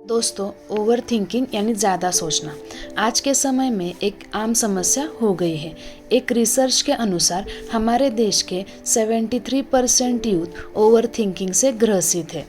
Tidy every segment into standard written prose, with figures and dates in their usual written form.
दोस्तों, over thinking यानी ज़्यादा सोचना आज के समय में एक आम समस्या हो गई है। एक रिसर्च के अनुसार हमारे देश के 73% यूथ ओवर थिंकिंग से ग्रसित है।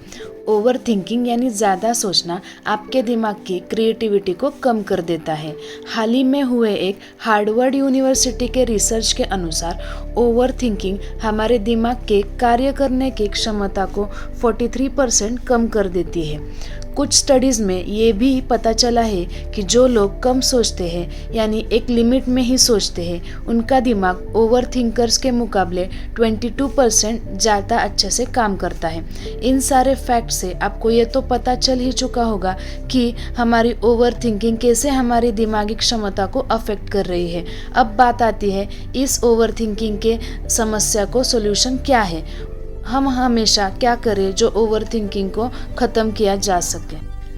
ओवर थिंकिंग यानी ज़्यादा सोचना आपके दिमाग की क्रिएटिविटी को कम कर देता है। हाल ही में हुए एक हार्वर्ड यूनिवर्सिटी के रिसर्च के अनुसार ओवर थिंकिंग हमारे दिमाग के कार्य करने की क्षमता को 43% कम कर देती है। कुछ स्टडीज़ में ये भी पता चला है कि जो लोग कम सोचते हैं यानी एक लिमिट में ही सोचते हैं, उनका दिमाग ओवर थिंकर्स के मुकाबले 22% ज़्यादा अच्छे से काम करता है। इन सारे फैक्ट से आपको ये तो पता चल ही चुका होगा कि हमारी ओवर थिंकिंग कैसे हमारी दिमागी क्षमता को अफेक्ट कर रही है। अब बात आती है इस ओवर थिंकिंग के समस्या को सोल्यूशन क्या है। हम हमेशा क्या करें जो ओवर थिंकिंग को ख़त्म किया जा सके।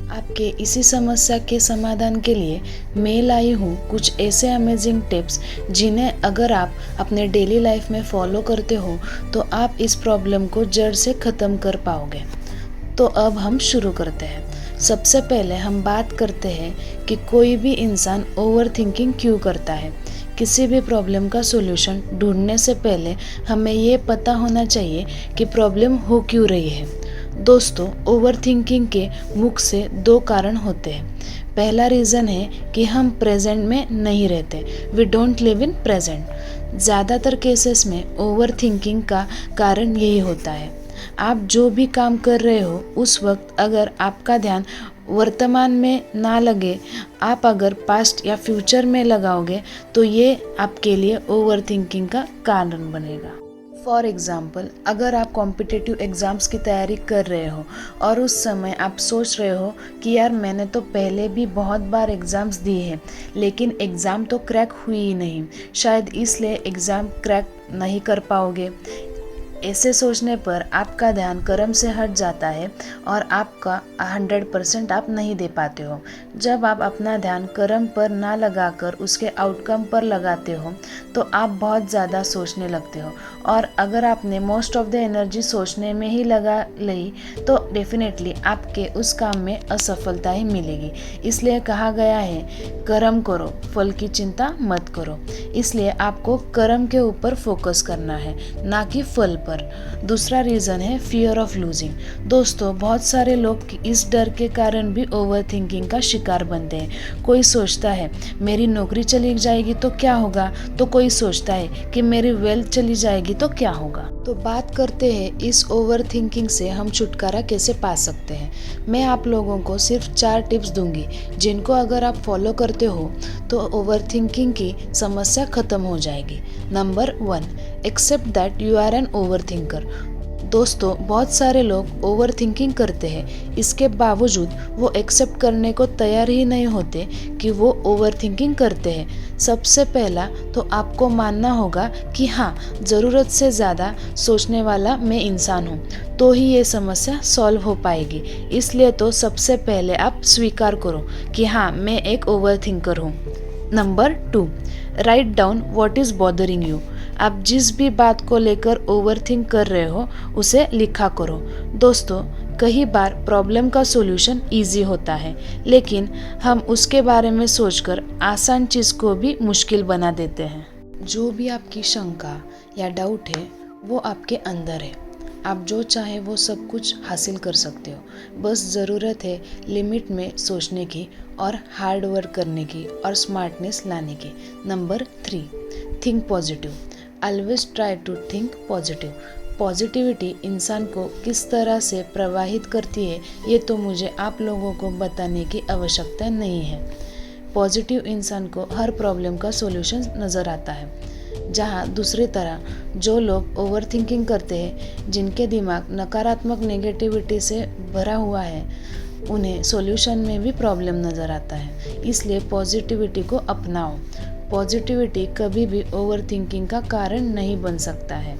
आपके इसी समस्या के समाधान के लिए मैं लाई हूँ कुछ ऐसे अमेजिंग टिप्स जिन्हें अगर आप अपने डेली लाइफ में फॉलो करते हो तो आप इस प्रॉब्लम को जड़ से ख़त्म कर पाओगे। तो अब हम शुरू करते हैं। सबसे पहले हम बात करते हैं कि कोई भी इंसान ओवर थिंकिंग क्यों करता है। किसी भी प्रॉब्लम का सॉल्यूशन ढूंढने से पहले हमें ये पता होना चाहिए कि प्रॉब्लम हो क्यों रही है। दोस्तों, ओवर थिंकिंग के मुख्य से दो कारण होते हैं। पहला रीज़न है कि हम प्रेजेंट में नहीं रहते, we don't live in present. ज़्यादातर केसेस में ओवर थिंकिंग का कारण यही होता है। आप जो भी काम कर रहे हो उस वक्त अगर आपका ध्यान वर्तमान में ना लगे, आप अगर पास्ट या फ्यूचर में लगाओगे तो ये आपके लिए ओवर थिंकिंग का कारण बनेगा। फॉर एग्ज़ाम्पल, अगर आप कॉम्पिटिटिव एग्ज़ाम्स की तैयारी कर रहे हो और उस समय आप सोच रहे हो कि यार मैंने तो पहले भी बहुत बार एग्ज़ाम्स दिए हैं लेकिन एग्ज़ाम तो क्रैक हुई ही नहीं, शायद इसलिए एग्ज़ाम क्रैक नहीं कर पाओगे। ऐसे सोचने पर आपका ध्यान कर्म से हट जाता है और आपका 100% आप नहीं दे पाते हो। जब आप अपना ध्यान कर्म पर ना लगाकर उसके आउटकम पर लगाते हो तो आप बहुत ज़्यादा सोचने लगते हो और अगर आपने मोस्ट ऑफ द एनर्जी सोचने में ही लगा ली तो डेफिनेटली आपके उस काम में असफलता ही मिलेगी। इसलिए कहा गया है कर्म करो, फल की चिंता मत करो। इसलिए आपको कर्म के ऊपर फोकस करना है, ना कि फल पर। दूसरा रीज़न है फियर ऑफ लूजिंग। दोस्तों, बहुत सारे लोग इस डर के कारण भी ओवर थिंकिंग का शिकार बनते हैं। कोई सोचता है मेरी नौकरी चली जाएगी तो क्या होगा, तो कोई सोचता है कि मेरी वेल्थ चली जाएगी तो क्या होगा। तो बात करते हैं इस ओवर थिंकिंग से हम छुटकारा कैसे पा सकते हैं। मैं आप लोगों को सिर्फ 4 टिप्स दूंगी जिनको अगर आप फॉलो करते हो तो ओवर थिंकिंग की समस्या खत्म हो जाएगी। Number 1, accept that you are an overthinker. दोस्तों, बहुत सारे लोग ओवर थिंकिंग करते हैं, इसके बावजूद वो एक्सेप्ट करने को तैयार ही नहीं होते कि वो ओवर थिंकिंग करते हैं। सबसे पहला तो आपको मानना होगा कि हाँ, ज़रूरत से ज़्यादा सोचने वाला मैं इंसान हूँ, तो ही ये समस्या सॉल्व हो पाएगी। इसलिए तो सबसे पहले आप स्वीकार करो कि हाँ, मैं एक ओवर थिंकर हूँ। Number 2, write down what is bothering you. आप जिस भी बात को लेकर ओवरथिंक कर रहे हो उसे लिखा करो। दोस्तों, कई बार प्रॉब्लम का सॉल्यूशन इजी होता है लेकिन हम उसके बारे में सोचकर आसान चीज़ को भी मुश्किल बना देते हैं। जो भी आपकी शंका या डाउट है वो आपके अंदर है। आप जो चाहे वो सब कुछ हासिल कर सकते हो। बस ज़रूरत है लिमिट में सोचने की और हार्ड वर्क करने की और स्मार्टनेस लाने की। Number 3, think positive. Always try to think positive. Positivity इंसान को किस तरह से प्रवाहित करती है ये तो मुझे आप लोगों को बताने की आवश्यकता नहीं है। पॉजिटिव इंसान को हर प्रॉब्लम का सॉल्यूशन नज़र आता है, जहाँ दूसरी तरह जो लोग ओवर थिंकिंग करते हैं, जिनके दिमाग नकारात्मक नेगेटिविटी से भरा हुआ है, उन्हें सॉल्यूशन में भी प्रॉब्लम नज़र आता है। इसलिए पॉजिटिविटी को अपनाओ। पॉजिटिविटी कभी भी ओवर थिंकिंग का कारण नहीं बन सकता है।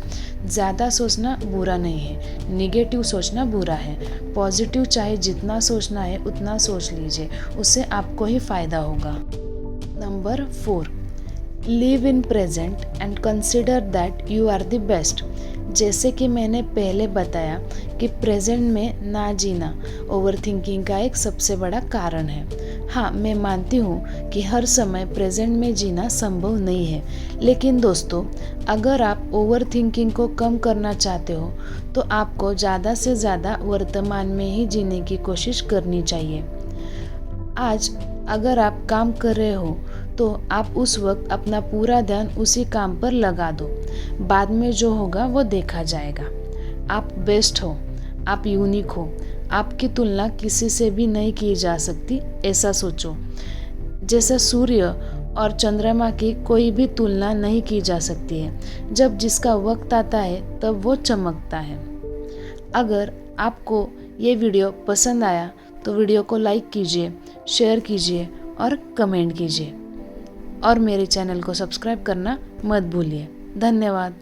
ज़्यादा सोचना बुरा नहीं है, नेगेटिव सोचना बुरा है। पॉजिटिव चाहे जितना सोचना है उतना सोच लीजिए, उससे आपको ही फ़ायदा होगा। Number 4, live in present and consider that you are the best. जैसे कि मैंने पहले बताया कि प्रेजेंट में ना जीना ओवरथिंकिंग का एक सबसे बड़ा कारण है। हाँ, मैं मानती हूँ कि हर समय प्रेजेंट में जीना संभव नहीं है, लेकिन दोस्तों, अगर आप ओवरथिंकिंग को कम करना चाहते हो तो आपको ज़्यादा से ज़्यादा वर्तमान में ही जीने की कोशिश करनी चाहिए। आज अगर आप काम कर रहे हो तो आप उस वक्त अपना पूरा ध्यान उसी काम पर लगा दो। बाद में जो होगा वो देखा जाएगा। आप बेस्ट हो, आप यूनिक हो, आपकी तुलना किसी से भी नहीं की जा सकती, ऐसा सोचो। जैसे सूर्य और चंद्रमा की कोई भी तुलना नहीं की जा सकती है। जब जिसका वक्त आता है तब वो चमकता है। अगर आपको ये वीडियो पसंद आया तो वीडियो को लाइक कीजिए, शेयर कीजिए और कमेंट कीजिए, और मेरे चैनल को सब्सक्राइब करना मत भूलिए। धन्यवाद।